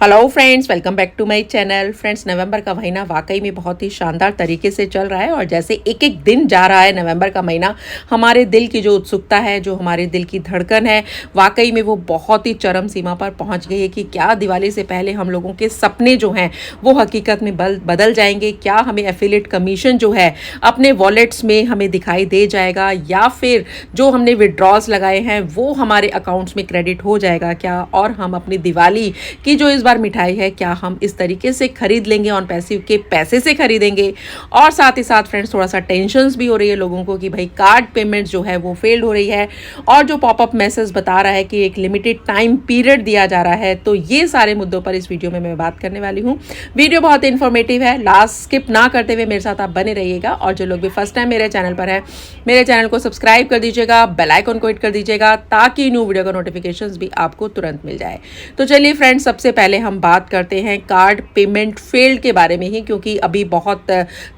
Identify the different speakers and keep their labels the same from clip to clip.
Speaker 1: Hello friends, welcome back to my channel. Friends, नवंबर का महीना वाकई में बहुत ही शानदार तरीके से चल रहा है और जैसे एक एक दिन जा रहा है नवंबर का महीना, हमारे दिल की जो उत्सुकता है, जो हमारे दिल की धड़कन है, वाकई में वो बहुत ही चरम सीमा पर पहुंच गई है कि क्या दिवाली से पहले हम लोगों के सपने जो हैं वो हकीकत में बदल जाएंगे। क्या हमें एफिलिएट कमीशन जो है अपने वॉलेट्स में हमें दिखाई दे जाएगा, या फिर जो हमने विड्रॉल्स लगाए हैं वो हमारे अकाउंट्स में क्रेडिट हो जाएगा क्या, और हम अपनी दिवाली की जो इस बार मिठाई है क्या हम इस तरीके से खरीद लेंगे, ऑन पैसिव के पैसे से खरीदेंगे। और साथ ही साथ फ्रेंड्स, थोड़ा सा टेंशन्स भी हो रही है लोगों को कि भाई कार्ड पेमेंट जो है वो फेल्ड हो रही है, और जो पॉपअप मैसेज बता रहा है कि एक लिमिटेड टाइम पीरियड दिया जा रहा है। तो ये सारे मुद्दों पर इस वीडियो में मैं बात करने वाली हूँ। वीडियो बहुत इन्फॉर्मेटिव है, लास्ट स्किप ना करते हुए मेरे साथ आप बने रहिएगा। और जो लोग भी फर्स्ट टाइम मेरे चैनल पर है, मेरे चैनल को सब्सक्राइब कर दीजिएगा, बेल आइकन को हिट कर दीजिएगा ताकि न्यू वीडियो का नोटिफिकेशंस भी आपको तुरंत मिल जाए। तो चलिए फ्रेंड्स, सबसे पहले हम बात करते हैं कार्ड पेमेंट फेल्ड के बारे में ही, क्योंकि अभी बहुत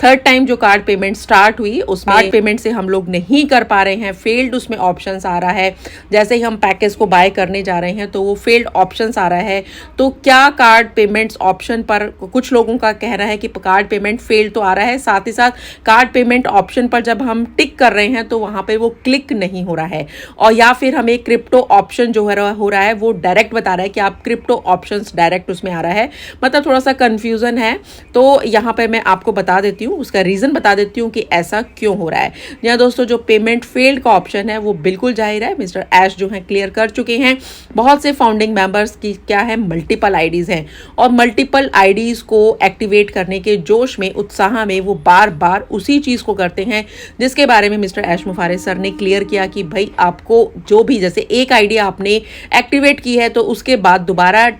Speaker 1: थर्ड टाइम जो कार्ड पेमेंट स्टार्ट हुई उसमें कार्ड पेमेंट से हम लोग नहीं कर पा रहे हैं, फेल्ड उसमें ऑप्शंस आ रहा है। जैसे ही हम पैकेज को बाय करने जा रहे हैं तो वो फेल्ड ऑप्शंस आ रहा है। तो क्या कार्ड पेमेंट्स ऑप्शन पर कुछ लोगों का कहना है कि कार्ड पेमेंट फेल्ड तो आ रहा है, साथ ही साथ कार्ड पेमेंट ऑप्शन पर जब हम टिक कर रहे हैं तो वहां पे वो क्लिक नहीं हो रहा है, और या फिर हमें क्रिप्टो ऑप्शन जो हो रहा है वो डायरेक्ट बता रहा है कि आप क्रिप्टो ऑप्शंस डायरेक्ट उसमें आ रहा है। मतलब थोड़ा सा कंफ्यूजन है। तो यहाँ पे मैं आपको बता देती हूँ, उसका रीजन बता देती हूँ कि ऐसा क्यों हो रहा है। यहाँ दोस्तों, जो पेमेंट फेल्ड का ऑप्शन है वो बिल्कुल जाहिर है, मिस्टर ऐश जो है क्लियर कर चुके हैं। बहुत से फाउंडिंग मेंबर्स की क्या है, मल्टीपल आईडीज हैं, और मल्टीपल आईडीज को एक्टिवेट करने के जोश में, उत्साह में वो बार बार उसी चीज को करते हैं जिसके बारे में मिस्टर ऐश मुफारिज सर ने क्लियर किया कि भाई आपको जो भी, जैसे एक आईडी आपने एक्टिवेट की है तो उसके बाद दोबारा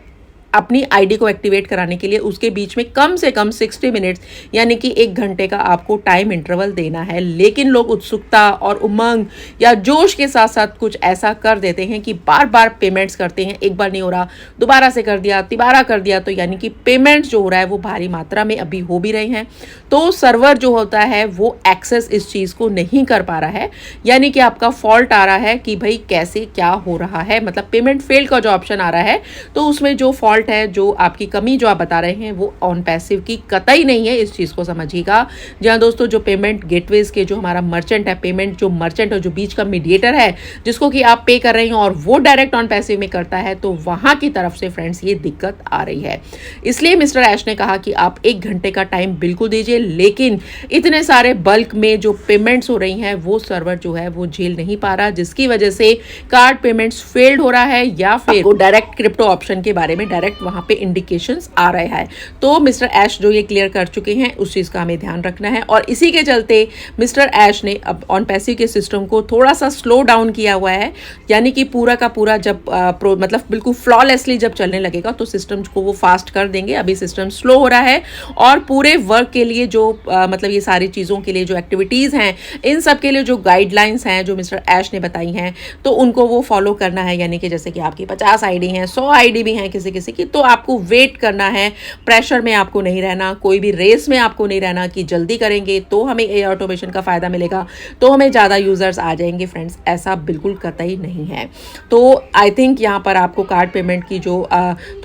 Speaker 1: अपनी आईडी को एक्टिवेट कराने के लिए उसके बीच में कम से कम 60 मिनट्स यानी कि 1 घंटे का आपको टाइम इंटरवल देना है। लेकिन लोग उत्सुकता और उमंग या जोश के साथ साथ कुछ ऐसा कर देते हैं कि बार बार पेमेंट्स करते हैं। एक बार नहीं हो रहा, दोबारा से कर दिया, तिबारा कर दिया, तो यानी कि पेमेंट्स जो हो रहा है वो भारी मात्रा में अभी हो भी रहे हैं। तो सर्वर जो होता है वो एक्सेस इस चीज़ को नहीं कर पा रहा है, यानी कि आपका फॉल्ट आ रहा है कि भाई कैसे क्या हो रहा है। मतलब पेमेंट फेल्ड का जो ऑप्शन आ रहा है तो उसमें जो फॉल्ट है, जो आपकी कमी जो आप बता रहे हैं वो ऑन पैसिव की कतई नहीं है, इस चीज को समझिएगा। जहां दोस्तों, जो पेमेंट गेटवेज के जो हमारा मर्चेंट है, पेमेंट जो मर्चेंट और जो बीच का मीडिएटर है जिसको कि आप पे कर रहे हैं और वो डायरेक्ट ऑन पैसिव में करता है, तो वहां की तरफ से फ्रेंड्स ये दिक्कत आ रही है। इसलिए मिस्टर ऐश ने कहा कि आप 1 घंटे का टाइम बिल्कुल दीजिए, लेकिन इतने सारे बल्क में जो पेमेंट्स हो रही हैं वो सर्वर जो है वो झेल नहीं पा रहा, जिसकी वजह से कार्ड पेमेंट्स फेल्ड हो रहा है, या फिर डायरेक्ट क्रिप्टो ऑप्शन के बारे में डायरेक्ट वहां पे इंडिकेशंस आ रहे हैं। तो मिस्टर ऐश जो ये क्लियर कर चुके हैं, उस चीज का हमें ध्यान रखना है। और इसी के चलते मिस्टर ऐश ने अब ऑन पैसिव के सिस्टम को थोड़ा सा स्लो डाउन किया हुआ है, यानी कि पूरा का पूरा जब मतलब बिल्कुल फ्लॉलेसली जब चलने लगेगा तो सिस्टम को वो फास्ट कर देंगे। अभी सिस्टम स्लो हो रहा है, और पूरे वर्क के लिए जो मतलब ये सारी चीजों के लिए जो एक्टिविटीज हैं, इन सब के लिए जो गाइडलाइंस हैं जो मिस्टर ऐश ने बताई हैं, तो उनको वो फॉलो करना है। यानी कि जैसे कि आपकी 50 आईडी हैं, 100 आईडी भी हैं किसी किसी की, तो आपको वेट करना है। प्रेशर में आपको नहीं रहना, कोई भी रेस में आपको नहीं रहना कि जल्दी करेंगे तो हमें ए ऑटोमेशन का फायदा मिलेगा, तो हमें ज़्यादा यूजर्स आ जाएंगे। फ्रेंड्स, ऐसा बिल्कुल कतई नहीं है। तो आई थिंक यहाँ पर आपको कार्ड पेमेंट की जो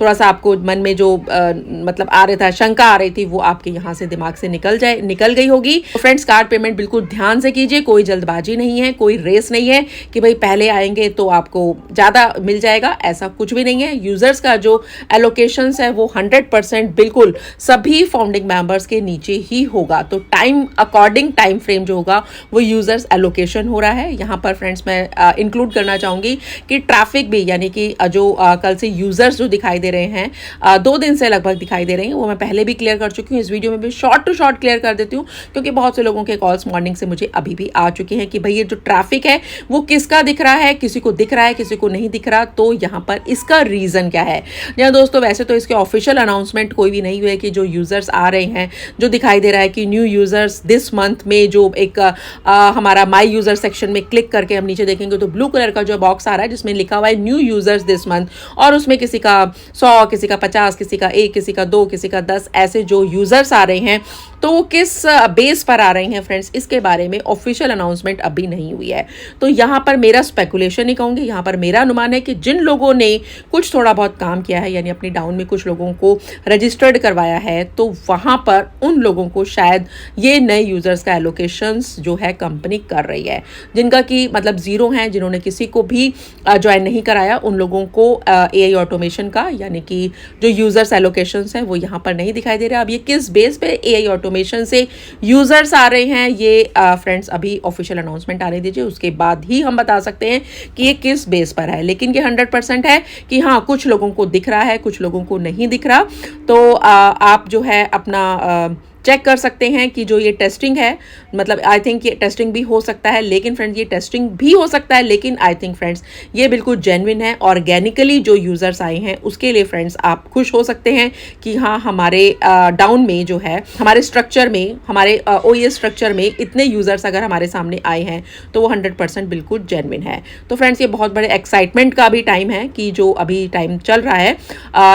Speaker 1: थोड़ा सा आपको मन में जो मतलब आ रहा था, शंका आ रही थी, वो आपके यहाँ से दिमाग से निकल गई होगी। तो फ्रेंड्स, कार्ड पेमेंट बिल्कुल ध्यान से कीजिए, कोई जल्दबाजी नहीं है, कोई रेस नहीं है कि भाई पहले आएंगे तो आपको ज़्यादा मिल जाएगा, ऐसा कुछ भी नहीं है। यूजर्स का जो एलोकेशंस है वो 100% बिल्कुल सभी फाउंडिंग मेंबर्स के नीचे ही होगा। तो टाइम अकॉर्डिंग टाइम फ्रेम जो होगा वो यूजर्स एलोकेशन हो रहा है। यहाँ पर फ्रेंड्स मैं इंक्लूड करना चाहूँगी कि ट्रैफिक भी, यानी कि जो कल से यूजर्स जो दिखाई दे रहे हैं, 2 दिन से लगभग दिखाई दे रहे हैं, वो मैं पहले भी क्लियर कर चुकी हूँ। इस वीडियो में भी शॉर्ट टू शॉर्ट क्लियर कर देती हूँ, क्योंकि बहुत से लोगों के कॉल्स मॉर्निंग से मुझे अभी भी आ चुके हैं कि भाई ये जो ट्रैफिक है वो किसका दिख रहा है, किसी को दिख रहा है, किसी को नहीं दिख रहा, तो यहाँ पर इसका रीजन क्या है। यहाँ दोस्तों, वैसे तो इसके ऑफिशियल अनाउंसमेंट कोई भी नहीं हुए कि जो यूजर्स आ रहे हैं, जो दिखाई दे रहा है कि न्यू यूजर्स दिस मंथ में, जो एक हमारा माई यूजर सेक्शन में क्लिक करके हम नीचे देखेंगे तो ब्लू कलर का जो बॉक्स आ रहा है जिसमें लिखा हुआ है न्यू यूजर्स दिस मंथ, और उसमें किसी का 100, किसी का 50, किसी का 1, किसी का 2, किसी का 10 ऐसे जो यूजर्स आ रहे हैं, तो वो किस बेस पर आ रही हैं फ्रेंड्स, इसके बारे में ऑफिशियल अनाउंसमेंट अभी नहीं हुई है। तो यहाँ पर मेरा स्पेकुलेशन ही कहूँगी, यहाँ पर मेरा अनुमान है कि जिन लोगों ने कुछ थोड़ा बहुत काम किया है, यानी अपनी डाउन में कुछ लोगों को रजिस्टर्ड करवाया है, तो वहाँ पर उन लोगों को शायद ये नए यूज़र्स का एलोकेशंस जो है कंपनी कर रही है। जिनका कि मतलब ज़ीरो हैं, जिन्होंने किसी को भी ज्वाइन नहीं कराया, उन लोगों को एआई ऑटोमेशन का यानी कि जो यूज़र्स एलोकेशंस हैं वो यहाँ पर नहीं दिखाई दे रहा। अब ये किस बेस पे एआई ऑटोमेशन से यूज़र्स आ रहे हैं, ये फ्रेंड्स अभी ऑफिशियल अनाउंसमेंट आने दीजिए, उसके बाद ही हम बता सकते हैं कि ये किस बेस पर है। लेकिन ये 100% है कि हाँ, कुछ लोगों को दिख रहा है, कुछ लोगों को नहीं दिख रहा। तो आप जो है अपना चेक कर सकते हैं कि जो ये टेस्टिंग है, मतलब आई थिंक ये टेस्टिंग भी हो सकता है, लेकिन फ्रेंड्स ये टेस्टिंग भी हो सकता है, लेकिन आई थिंक फ्रेंड्स ये बिल्कुल जेन्युइन है। ऑर्गेनिकली जो यूज़र्स आए हैं उसके लिए फ्रेंड्स आप खुश हो सकते हैं कि हाँ, हमारे डाउन में जो है, हमारे स्ट्रक्चर में, हमारे ओएस स्ट्रक्चर में इतने यूज़र्स अगर हमारे सामने आए हैं तो वो 100% बिल्कुल जेन्युइन है। तो फ्रेंड्स ये बहुत बड़े एक्साइटमेंट का भी टाइम है कि जो अभी टाइम चल रहा है।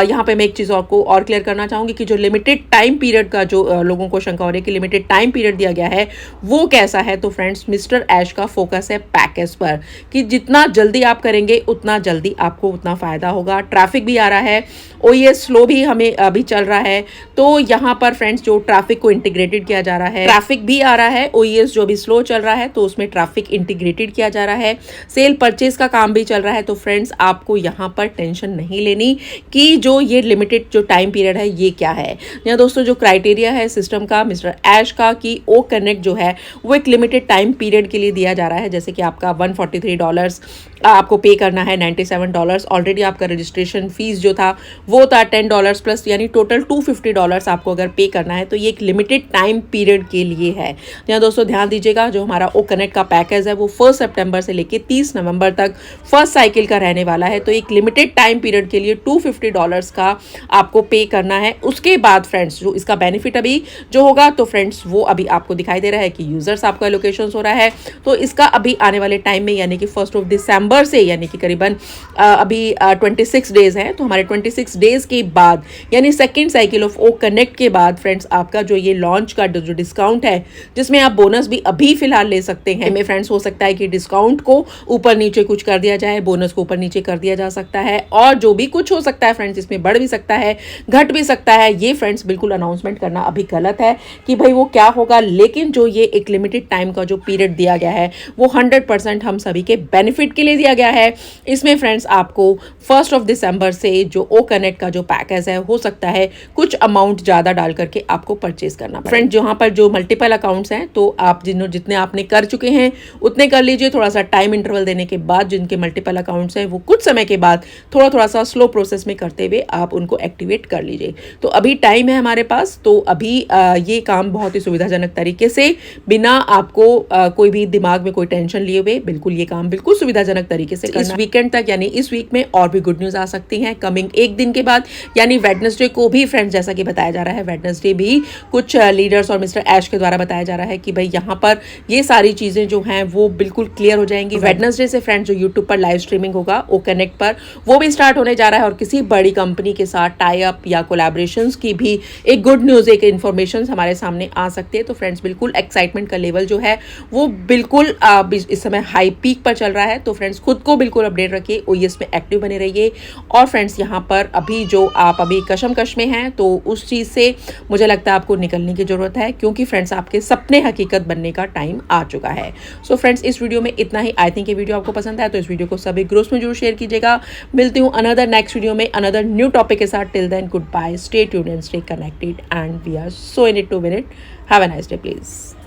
Speaker 1: यहाँ पे मैं एक चीज़ और क्लियर करना चाहूँगी कि जो लिमिटेड टाइम पीरियड का जो लोगों को शंका हो रही है कि लिमिटेड टाइम पीरियड दिया गया है वो कैसा है, तो फ्रेंड्स मिस्टर ऐश का फोकस है पैकेज पर कि जितना जल्दी आप करेंगे उतना जल्दी आपको उतना फ़ायदा होगा। ट्रैफिक भी आ रहा है, ओएस स्लो भी हमें अभी चल रहा है, तो यहाँ पर फ्रेंड्स जो ट्रैफिक को इंटीग्रेटेड किया जा रहा है, ट्रैफिक भी आ रहा है, ओएस जो भी स्लो चल रहा है तो उसमें ट्रैफिक इंटीग्रेटेड किया जा रहा है, सेल परचेज का काम भी चल रहा है। तो फ्रेंड्स आपको यहाँ पर टेंशन नहीं लेनी कि जो ये लिमिटेड जो टाइम पीरियड है ये क्या है। यहाँ दोस्तों जो क्राइटेरिया है सिस्टम का मिस्टर ऐश का कि ओ कनेक्ट जो है वो एक लिमिटेड टाइम पीरियड के लिए दिया जा रहा है। जैसे कि आपका $143 आपको पे करना है, $97 ऑलरेडी आपका रजिस्ट्रेशन फीस जो था वो था $10 प्लस, यानी टोटल $250 आपको अगर पे करना है, तो ये एक लिमिटेड टाइम पीरियड के लिए है। यहाँ दोस्तों ध्यान दीजिएगा, जो हमारा ओ कनेक्ट का पैकेज है वो 1 सितंबर से लेकर 30 नवंबर तक फर्स्ट साइकिल का रहने वाला है। तो एक लिमिटेड टाइम पीरियड के लिए $250 का आपको पे करना है। उसके बाद फ्रेंड्स जो इसका बेनिफिट अभी जो होगा, तो फ्रेंड्स वो अभी आपको दिखाई दे रहा है कि यूजर्स आपका एलोकेशन हो रहा है। तो इसका अभी आने वाले टाइम में यानी कि 1 दिसंबर से, यानी कि करीबन अभी 26 डेज हैं, तो हमारे 26 डेज के बाद यानी second cycle of O connect के बाद फ्रेंड्स आपका जो ये लॉन्च का जो डिस्काउंट है, जिसमें आप बोनस भी अभी फिलहाल ले सकते हैं, में फ्रेंड्स हो सकता है कि डिस्काउंट को ऊपर नीचे कुछ कर दिया जाए, बोनस को ऊपर नीचे कर दिया जा सकता है, और जो भी कुछ हो सकता है फ्रेंड्स इसमें बढ़ भी सकता है, घट भी सकता है। ये फ्रेंड्स बिल्कुल अनाउंसमेंट करना अभी गलत है कि भाई वो क्या होगा, लेकिन जो ये एक लिमिटेड टाइम का जो पीरियड दिया गया है वो 100% हम सभी के बेनिफिट के लिए दिया गया है। इसमें फ्रेंड्स आपको 1 दिसंबर से जो ओ कनेक्ट का जो पैकेज है, हो सकता है कुछ अमाउंट ज़्यादा डाल करके आपको परचेज करना पड़े। फ्रेंड्स यहाँ पर जो मल्टीपल अकाउंट्स हैं, तो आप जितने आपने कर चुके हैं उतने कर लीजिए। थोड़ा सा टाइम इंटरवल देने के बाद जिनके मल्टीपल अकाउंट्स हैं वो कुछ समय के बाद थोड़ा सा स्लो प्रोसेस में करते हुए आप उनको एक्टिवेट कर लीजिए। तो अभी टाइम है हमारे पास, तो अभी ये काम बहुत ही सुविधाजनक तरीके से, बिना आपको कोई भी दिमाग में कोई टेंशन लिए हुए, बिल्कुल ये काम बिल्कुल सुविधाजनक तरीके से करना। इस वीकेंड तक यानी इस वीक में और भी गुड न्यूज़ आ सकती हैं कमिंग एक दिन के बाद, यानी वेडनेसडे को भी फ्रेंड्स, जैसा कि बताया जा रहा है, वेडनेसडे भी कुछ लीडर्स और मिस्टर ऐश के द्वारा बताया जा रहा है कि भाई यहाँ पर ये सारी चीज़ें जो हैं वो बिल्कुल क्लियर हो जाएंगी। वेडनेसडे से फ्रेंड्स जो यूट्यूब पर लाइव स्ट्रीमिंग होगा ओ कनेक्ट पर, वो भी स्टार्ट होने जा रहा है, और किसी बड़ी कंपनी के साथ टाई अप या कोलैबोरेशंस की भी एक गुड न्यूज़, एक इन्फॉर्मेशन हमारे सामने आ सकती है। तो फ्रेंड्स बिल्कुल एक्साइटमेंट का लेवल जो है वो बिल्कुल इस समय हाई पीक पर चल रहा है। तो फ्रेंड्स खुद को बिल्कुल अपडेट रखिए, ओएस में एक्टिव बने रहिए। और फ्रेंड्स यहाँ पर अभी जो आप अभी कशमकश में हैं, तो उस चीज़ से मुझे लगता है आपको निकलने की ज़रूरत है, क्योंकि फ्रेंड्स आपके सपने हकीकत बनने का टाइम आ चुका है। सो फ्रेंड्स इस वीडियो में इतना ही। आई थिंक ये वीडियो आपको पसंद आया तो इस वीडियो को सभी ग्रुप्स में जरूर शेयर कीजिएगा। मिलती हूँ अनदर नेक्स्ट वीडियो में अनदर न्यू टॉपिक के साथ। Till then good bye, stay tuned and stay connected, and we are so in it to win it. Have a nice day please.